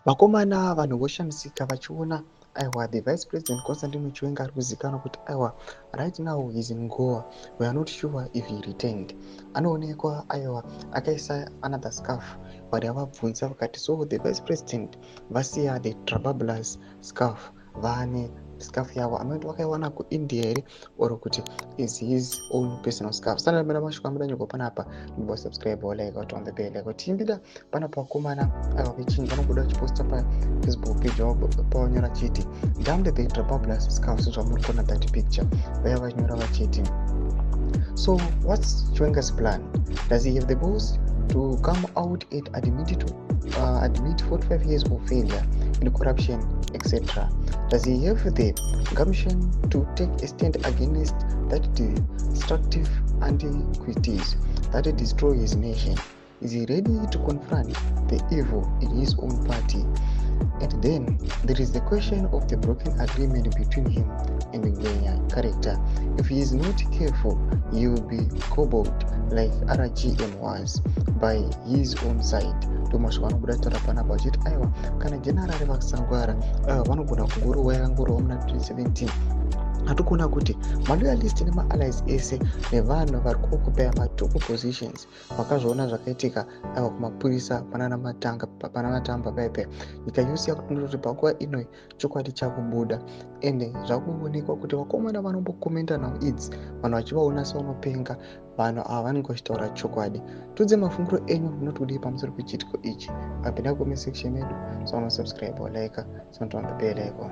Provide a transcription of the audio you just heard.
Vakomana vanhu voshamisika vachiona aiwa the vice president Constantine Chiwenga ari kuzivikanwa kuti aiwa right now he is in Goa, we are not sure if he returned. Anoonekwa aiwa akaisa another scarf, vakabvunza vakati so the vice president vasiya the Trabablas scarf, vaane scarf yavo anoti vakaiwana kuIndia here or kuti is his own personal scarf. Sana mera mashuka mudanyogo panapa nibo subscribe wala ikati on the bell ikati timbida panapa vakomana aiwa vechingi vanobuda vachiposta pafacebook page yavo pavanyora chiti damn the Trabablas scarf sezvamuri kuona that picture vaya vanyora vachiti so what's Chiwenga's plan? Does he have the balls to come out and admit 45 years of failure in corruption, etc.? Does he have the gumption to take a stand against that destructive antiquities that destroy his nation? Is he ready to confront the evil in his own party? And then there is the question of the broken agreement between him and Ngwenya character. If he is not careful, he will be cobbled like RGM was by his own side. Thomas vanobuda taura panapa vachiti aiwa kana general vakasangwara vanogona kungorowa yakangorowa muna 2017 hatikuna kuti maloyalist nemaallies ese nevanhu vari kuoccupy matop positions vakazvaona zvakaitika aiwa kumapurisa panana matamba paipai nyika yose yakutonoti panguva ino chokwadi chakubuda ende zvakuonekwa kuti vakomana vanombokomenda nhau idzi vanhu vachivaona sevanopenga vanhu ava vanenge vachitaura chokwadi. Tudze mafungiro enyu munoti kudii pamusoro pechiitiko ichi. Apinda comment section yedu, so subscribe or like, so on the bell icon.